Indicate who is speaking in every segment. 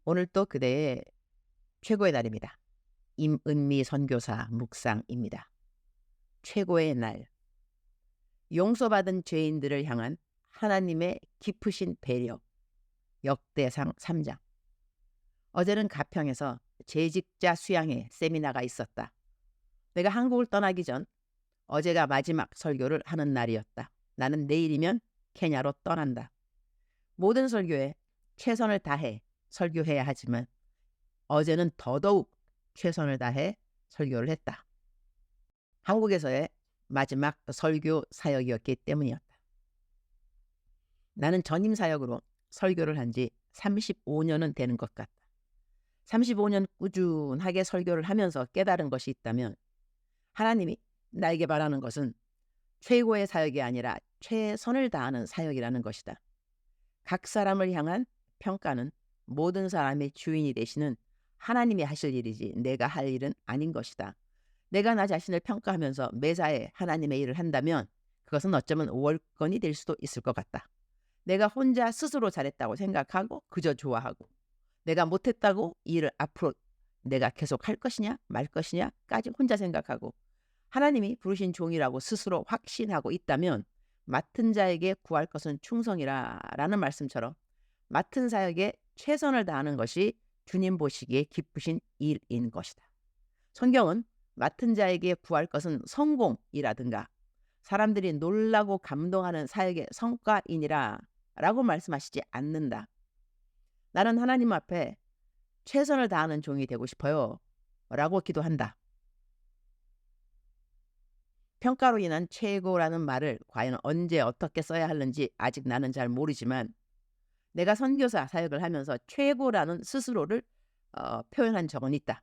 Speaker 1: 오늘 또 그대의 최고의 날입니다. 임은미 선교사 묵상입니다. 최고의 날. 용서받은 죄인들을 향한 하나님의 깊으신 배려. 역대상 3장. 어제는 가평에서 재직자 수양회 세미나가 있었다. 내가 한국을 떠나기 전 어제가 마지막 설교를 하는 날이었다. 나는 내일이면 케냐로 떠난다. 모든 설교에 최선을 다해 설교해야 하지만 어제는 더더욱 최선을 다해 설교를 했다. 한국에서의 마지막 설교 사역이었기 때문이었다. 나는 전임 사역으로 설교를 한 지 35년은 되는 것 같다. 35년 꾸준하게 설교를 하면서 깨달은 것이 있다면 하나님이 나에게 바라는 것은 최고의 사역이 아니라 최선을 다하는 사역이라는 것이다. 각 사람을 향한 평가는 모든 사람의 주인이 되시는 하나님이 하실 일이지 내가 할 일은 아닌 것이다. 내가 나 자신을 평가하면서 매사에 하나님의 일을 한다면 그것은 어쩌면 월권이 될 수도 있을 것 같다. 내가 혼자 스스로 잘했다고 생각하고 그저 좋아하고 내가 못했다고 이 일을 앞으로 내가 계속 할 것이냐 말 것이냐까지 혼자 생각하고 하나님이 부르신 종이라고 스스로 확신하고 있다면 맡은 자에게 구할 것은 충성이라라는 말씀처럼 맡은 사역에 최선을 다하는 것이 주님 보시기에 기쁘신 일인 것이다. 성경은 맡은 자에게 구할 것은 성공이라든가 사람들이 놀라고 감동하는 사역의 성과이니라 라고 말씀하시지 않는다. 나는 하나님 앞에 최선을 다하는 종이 되고 싶어요 라고 기도한다. 평가로 인한 최고라는 말을 과연 언제 어떻게 써야 하는지 아직 나는 잘 모르지만 내가 선교사 사역을 하면서 최고라는 스스로를 표현한 적은 있다.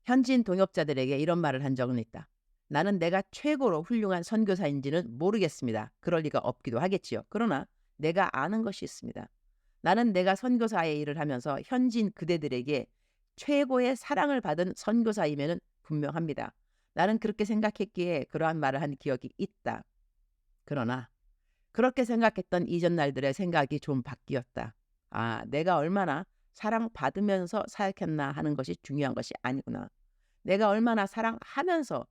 Speaker 1: 현지인 동역자들에게 이런 말을 한 적은 있다. 나는 내가 최고로 훌륭한 선교사인지는 모르겠습니다. 그럴 리가 없기도 하겠지요. 그러나 내가 아는 것이 있습니다. 나는 내가 선교사의 일을 하면서 현지인 그대들에게 최고의 사랑을 받은 선교사임에는 분명합니다. 나는 그렇게 생각했기에 그러한 말을 한 기억이 있다. 그러나 그렇게 생각했던 이전 날들의 생각이 좀 바뀌었다. 아, 내가 얼마나 사랑받으면서 사역했나 하는 것이 중요한 것이 아니구나. 내가 얼마나 사랑하면서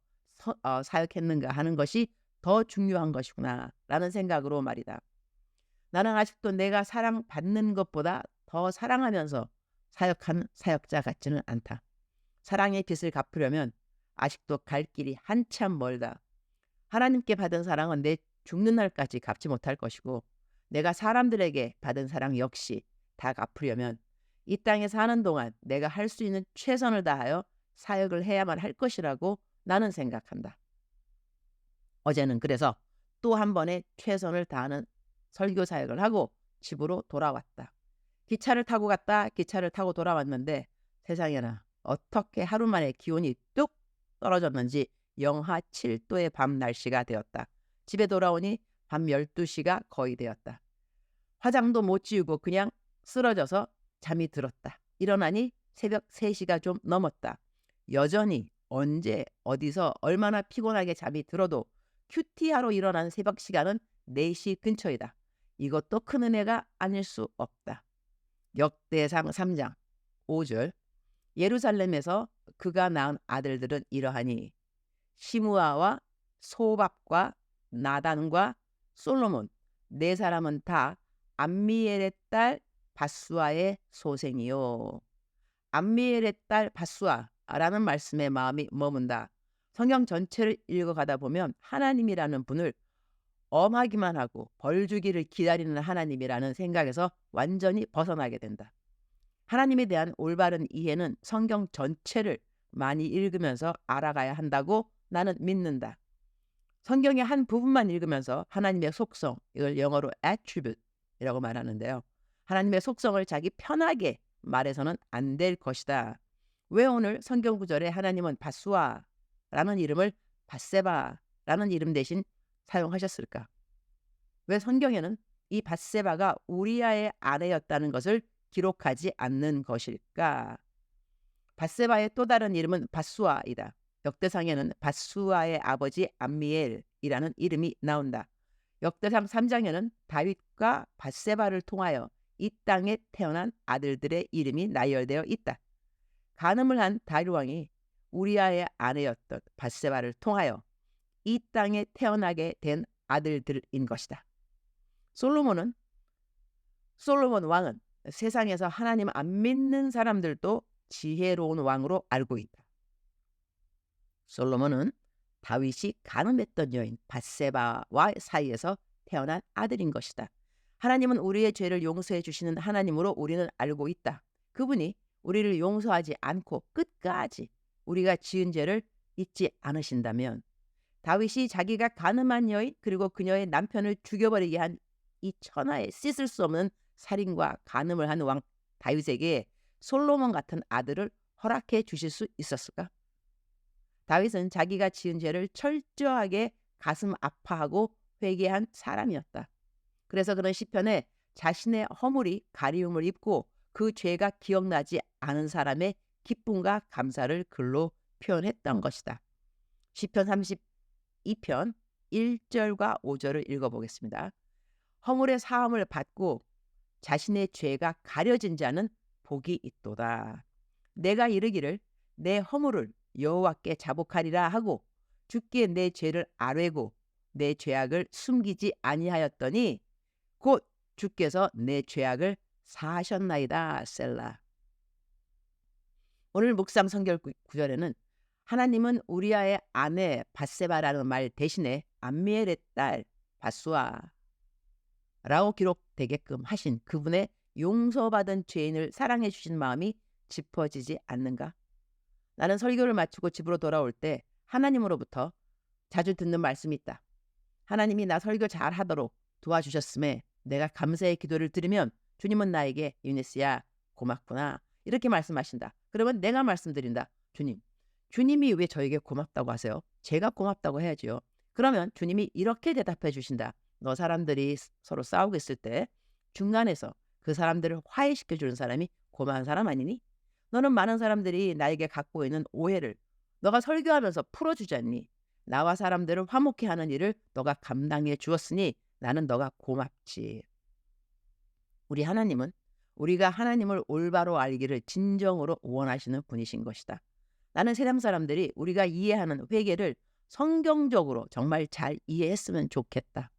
Speaker 1: 사역했는가 하는 것이 더 중요한 것이구나 라는 생각으로 말이다. 나는 아직도 내가 사랑받는 것보다 더 사랑하면서 사역한 사역자 같지는 않다. 사랑의 빚을 갚으려면 아직도 갈 길이 한참 멀다. 하나님께 받은 사랑은 내 죽는 날까지 갚지 못할 것이고 내가 사람들에게 받은 사랑 역시 다 갚으려면 이 땅에 사는 동안 내가 할 수 있는 최선을 다하여 사역을 해야만 할 것이라고 나는 생각한다. 어제는 그래서 또 한 번의 최선을 다하는 설교 사역을 하고 집으로 돌아왔다. 기차를 타고 갔다 기차를 타고 돌아왔는데 세상에나 어떻게 하루 만에 기온이 뚝 떨어졌는지 영하 7도의 밤 날씨가 되었다. 집에 돌아오니 밤 12시가 거의 되었다. 화장도 못 지우고 그냥 쓰러져서 잠이 들었다. 일어나니 새벽 3시가 좀 넘었다. 여전히 언제 어디서 얼마나 피곤하게 잠이 들어도 큐티하러 일어난 새벽 시간은 4시 근처이다. 이것도 큰 은혜가 아닐 수 없다. 역대상 3장 5절 예루살렘에서 그가 낳은 아들들은 이러하니 시므아와 소밥과 나단과 솔로몬 네 사람은 다 암미엘의 딸 바수아의 소생이요. 암미엘의 딸 바수아라는 말씀에 마음이 머문다. 성경 전체를 읽어가다 보면 하나님이라는 분을 엄하기만 하고 벌 주기를 기다리는 하나님이라는 생각에서 완전히 벗어나게 된다. 하나님에 대한 올바른 이해는 성경 전체를 많이 읽으면서 알아가야 한다고 나는 믿는다. 성경의 한 부분만 읽으면서 하나님의 속성, 이걸 영어로 attribute이라고 말하는데요. 하나님의 속성을 자기 편하게 말해서는 안 될 것이다. 왜 오늘 성경 구절에 하나님은 바수아라는 이름을 밧세바라는 이름 대신 사용하셨을까? 왜 성경에는 이 밧세바가 우리아의 아내였다는 것을 기록하지 않는 것일까? 밧세바의 또 다른 이름은 밧수아이다. 역대상에는 밧수아의 아버지 암미엘이라는 이름이 나온다. 역대상 3장에는 다윗과 밧세바를 통하여 이 땅에 태어난 아들들의 이름이 나열되어 있다. 간음을 한 다윗 왕이 우리아의 아내였던 밧세바를 통하여 이 땅에 태어나게 된 아들들인 것이다. 솔로몬 왕은 세상에서 하나님 안 믿는 사람들도 지혜로운 왕으로 알고 있다. 솔로몬은 다윗이 간음했던 여인 밧세바와 사이에서 태어난 아들인 것이다. 하나님은 우리의 죄를 용서해 주시는 하나님으로 우리는 알고 있다. 그분이 우리를 용서하지 않고 끝까지 우리가 지은 죄를 잊지 않으신다면 다윗이 자기가 간음한 여인 그리고 그녀의 남편을 죽여버리게 한 이 천하에 씻을 수 없는 살인과 간음을 한 왕 다윗에게 솔로몬 같은 아들을 허락해 주실 수 있었을까? 다윗은 자기가 지은 죄를 철저하게 가슴 아파하고 회개한 사람이었다. 그래서 그는 시편에 자신의 허물이 가리움을 입고 그 죄가 기억나지 않은 사람의 기쁨과 감사를 글로 표현했던 것이다. 시편 32편 1절과 5절을 읽어보겠습니다. 허물의 사함을 받고 자신의 죄가 가려진 자는 복이 있도다. 내가 이르기를 내 허물을 여호와께 자복하리라 하고 주께 내 죄를 아뢰고 내 죄악을 숨기지 아니하였더니 곧 주께서 내 죄악을 사하셨나이다. 셀라. 오늘 묵상 성경 구절에는 하나님은 우리아의 아내 밧세바라는 말 대신에 암미엘의 딸 밧수아라고 기록되게끔 하신 그분의 용서받은 죄인을 사랑해 주신 마음이 짚어지지 않는가? 나는 설교를 마치고 집으로 돌아올 때 하나님으로부터 자주 듣는 말씀이 있다. 하나님이 나 설교 잘하도록 도와주셨음에 내가 감사의 기도를 드리면 주님은 나에게 유니스야 고맙구나 이렇게 말씀하신다. 그러면 내가 말씀드린다. 주님이 왜 저에게 고맙다고 하세요? 제가 고맙다고 해야지요. 그러면 주님이 이렇게 대답해 주신다. 너 사람들이 서로 싸우고 있을 때 중간에서 그 사람들을 화해시켜 주는 사람이 고마운 사람 아니니? 너는 많은 사람들이 나에게 갖고 있는 오해를 너가 설교하면서 풀어주지 않니? 나와 사람들을 화목케 하는 일을 너가 감당해 주었으니 나는 너가 고맙지. 우리 하나님은 우리가 하나님을 올바로 알기를 진정으로 원하시는 분이신 것이다. 나는 세상 사람들이 우리가 이해하는 회개를 성경적으로 정말 잘 이해했으면 좋겠다.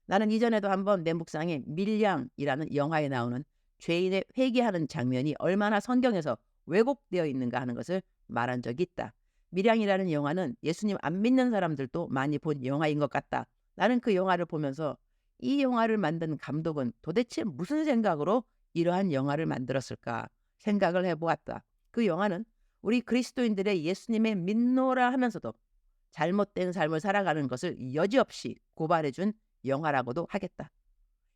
Speaker 1: 나는 이전에도 한번 내 묵상에 밀양이라는 영화에 나오는 죄인의 회개하는 장면이 얼마나 성경에서 왜곡되어 있는가 하는 것을 말한 적이 있다. 밀양이라는 영화는 예수님 안 믿는 사람들도 많이 본 영화인 것 같다. 나는 그 영화를 보면서 이 영화를 만든 감독은 도대체 무슨 생각으로 이러한 영화를 만들었을까 생각을 해보았다. 그 영화는 우리 그리스도인들의 예수님의 믿노라 하면서도 잘못된 삶을 살아가는 것을 여지없이 고발해준 영화라고도 하겠다.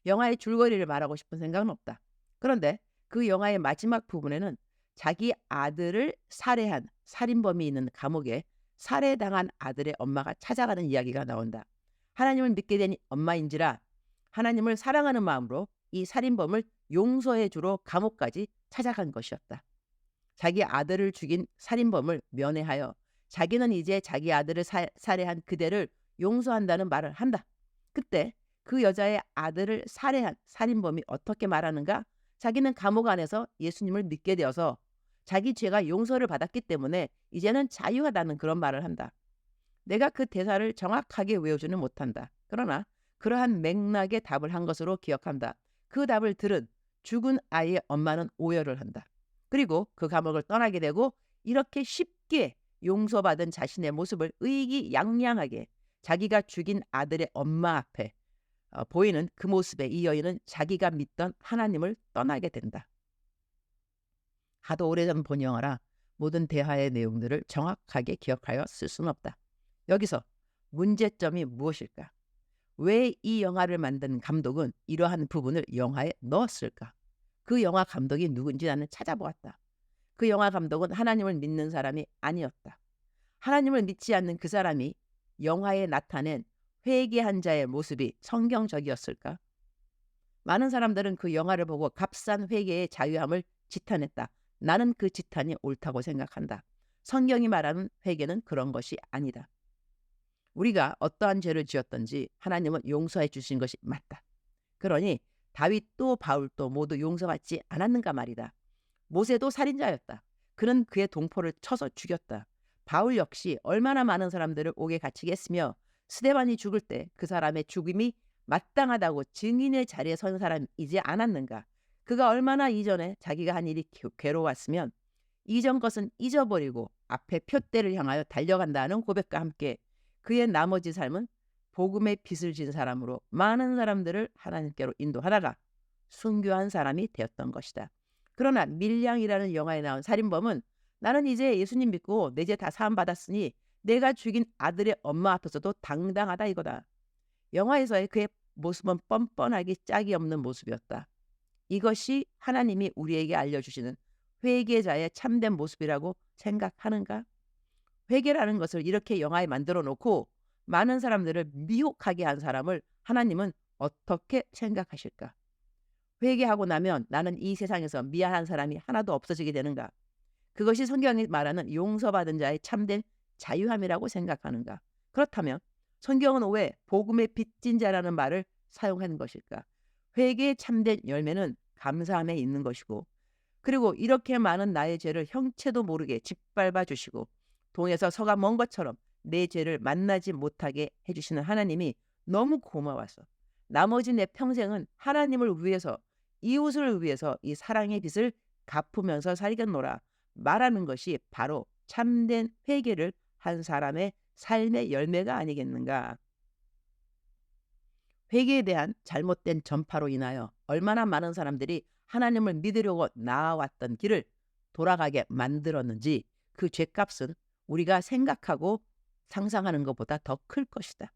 Speaker 1: 영화의 줄거리를 말하고 싶은 생각은 없다. 그런데 그 영화의 마지막 부분에는 자기 아들을 살해한 살인범이 있는 감옥에 살해당한 아들의 엄마가 찾아가는 이야기가 나온다. 하나님을 믿게 된 엄마인지라 하나님을 사랑하는 마음으로 이 살인범을 용서해 주러 감옥까지 찾아간 것이었다. 자기 아들을 죽인 살인범을 면회하여 자기는 이제 자기 아들을 살해한 그대를 용서한다는 말을 한다. 그때 그 여자의 아들을 살해한 살인범이 어떻게 말하는가? 자기는 감옥 안에서 예수님을 믿게 되어서 자기 죄가 용서를 받았기 때문에 이제는 자유하다는 그런 말을 한다. 내가 그 대사를 정확하게 외우지는 못한다. 그러나 그러한 맥락의 답을 한 것으로 기억한다. 그 답을 들은 죽은 아이의 엄마는 오열을 한다. 그리고 그 감옥을 떠나게 되고 이렇게 쉽게 용서받은 자신의 모습을 의기양양하게 자기가 죽인 아들의 엄마 앞에 보이는 그 모습에 이 여인은 자기가 믿던 하나님을 떠나게 된다. 하도 오래전 본 영화라 모든 대화의 내용들을 정확하게 기억하여 쓸 수는 없다. 여기서 문제점이 무엇일까? 왜 이 영화를 만든 감독은 이러한 부분을 영화에 넣었을까? 그 영화 감독이 누군지 나는 찾아보았다. 그 영화 감독은 하나님을 믿는 사람이 아니었다. 하나님을 믿지 않는 그 사람이 영화에 나타낸 회개한 자의 모습이 성경적이었을까? 많은 사람들은 그 영화를 보고 값싼 회개의 자유함을 지탄했다. 나는 그 지탄이 옳다고 생각한다. 성경이 말하는 회개는 그런 것이 아니다. 우리가 어떠한 죄를 지었든지 하나님은 용서해 주신 것이 맞다. 그러니 다윗도 바울도 모두 용서받지 않았는가 말이다. 모세도 살인자였다. 그는 그의 동포를 쳐서 죽였다. 바울 역시 얼마나 많은 사람들을 옥에 갇히게 했으며 스데반이 죽을 때 그 사람의 죽음이 마땅하다고 증인의 자리에 선 사람이지 않았는가. 그가 얼마나 이전에 자기가 한 일이 괴로웠으면 이전 것은 잊어버리고 앞에 표대를 향하여 달려간다는 고백과 함께 그의 나머지 삶은 복음의 빚을 진 사람으로 많은 사람들을 하나님께로 인도하다가 순교한 사람이 되었던 것이다. 그러나 밀량이라는 영화에 나온 살인범은 나는 이제 예수님 믿고 내 죄 다 사함 받았으니 내가 죽인 아들의 엄마 앞에서도 당당하다 이거다. 영화에서의 그의 모습은 뻔뻔하기 짝이 없는 모습이었다. 이것이 하나님이 우리에게 알려주시는 회개자의 참된 모습이라고 생각하는가? 회개라는 것을 이렇게 영화에 만들어 놓고 많은 사람들을 미혹하게 한 사람을 하나님은 어떻게 생각하실까? 회개하고 나면 나는 이 세상에서 미안한 사람이 하나도 없어지게 되는가? 그것이 성경이 말하는 용서받은 자의 참된 자유함이라고 생각하는가? 그렇다면 성경은 왜 복음의 빚진 자라는 말을 사용하는 것일까? 회개의 참된 열매는 감사함에 있는 것이고, 그리고 이렇게 많은 나의 죄를 형체도 모르게 짓밟아 주시고 동에서 서가 먼 것처럼 내 죄를 만나지 못하게 해주시는 하나님이 너무 고마워서 나머지 내 평생은 하나님을 위해서, 이웃을 위해서 이 사랑의 빚을 갚으면서 살겠노라 말하는 것이 바로 참된 회개를 한 사람의 삶의 열매가 아니겠는가. 회개에 대한 잘못된 전파로 인하여 얼마나 많은 사람들이 하나님을 믿으려고 나아왔던 길을 돌아가게 만들었는지 그 죄값은 우리가 생각하고 상상하는 것보다 더 클 것이다.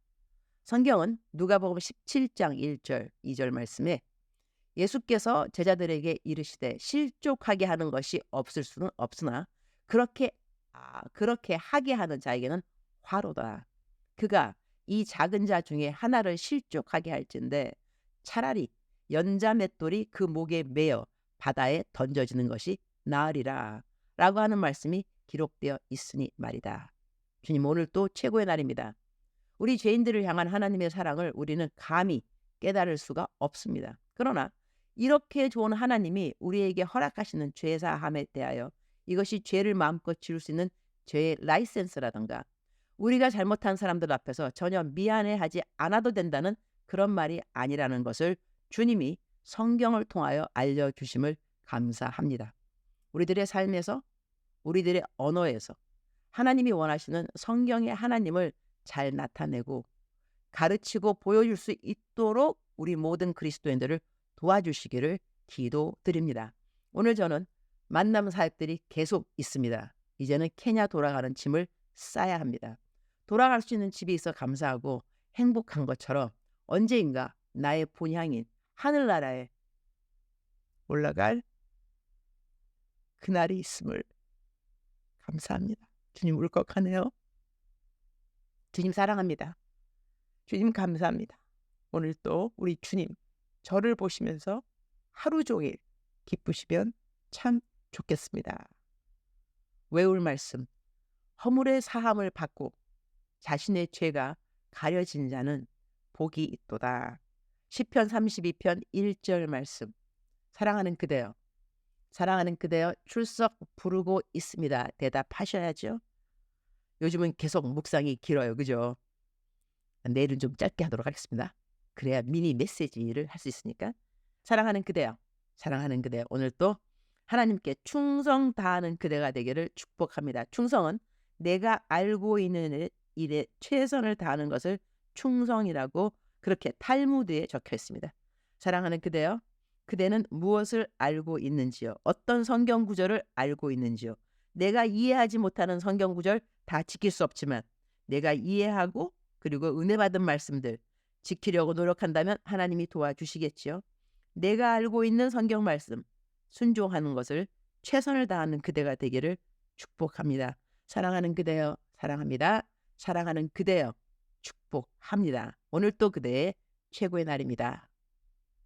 Speaker 1: 성경은 누가복음 17장 1절 2절 말씀에 예수께서 제자들에게 이르시되 실족하게 하는 것이 없을 수는 없으나 그렇게 하게 하는 자에게는 화로다. 그가 이 작은 자 중에 하나를 실족하게 할진대 차라리 연자 맷돌이 그 목에 매어 바다에 던져지는 것이 나으리라 라고 하는 말씀이 기록되어 있으니 말이다. 주님, 오늘 또 최고의 날입니다. 우리 죄인들을 향한 하나님의 사랑을 우리는 감히 깨달을 수가 없습니다. 그러나 이렇게 좋은 하나님이 우리에게 허락하시는 죄사함에 대하여 이것이 죄를 마음껏 지을 수 있는 죄의 라이센스라든가 우리가 잘못한 사람들 앞에서 전혀 미안해하지 않아도 된다는 그런 말이 아니라는 것을 주님이 성경을 통하여 알려주심을 감사합니다. 우리들의 삶에서, 우리들의 언어에서 하나님이 원하시는 성경의 하나님을 잘 나타내고 가르치고 보여줄 수 있도록 우리 모든 그리스도인들을 도와주시기를 기도드립니다. 오늘 저는 만남 사역들이 계속 있습니다. 이제는 케냐 돌아가는 짐을 싸야 합니다. 돌아갈 수 있는 집이 있어 감사하고 행복한 것처럼 언제인가 나의 본향인 하늘나라에 올라갈 그날이 있음을 감사합니다. 주님, 울컥하네요. 주님 사랑합니다. 주님 감사합니다. 오늘 또 우리 주님 저를 보시면서 하루 종일 기쁘시면 참 좋겠습니다. 외울 말씀, 허물의 사함을 받고 자신의 죄가 가려진 자는 복이 있도다. 시편 32편 1절 말씀. 사랑하는 그대여, 사랑하는 그대여 출석 부르고 있습니다. 대답하셔야죠. 요즘은 계속 묵상이 길어요. 그죠? 내일은 좀 짧게 하도록 하겠습니다. 그래야 미니 메시지를 할 수 있으니까. 사랑하는 그대여, 사랑하는 그대여, 오늘 또 하나님께 충성 다하는 그대가 되기를 축복합니다. 충성은 내가 알고 있는 일에 최선을 다하는 것을 충성이라고 그렇게 탈무드에 적혀 있습니다. 사랑하는 그대여, 그대는 무엇을 알고 있는지요? 어떤 성경 구절을 알고 있는지요? 내가 이해하지 못하는 성경 구절 다 지킬 수 없지만 내가 이해하고 그리고 은혜 받은 말씀들 지키려고 노력한다면 하나님이 도와주시겠지요. 내가 알고 있는 성경 말씀 순종하는 것을 최선을 다하는 그대가 되기를 축복합니다. 사랑하는 그대여, 사랑합니다. 사랑하는 그대여, 축복합니다. 오늘 또 그대의 최고의 날입니다.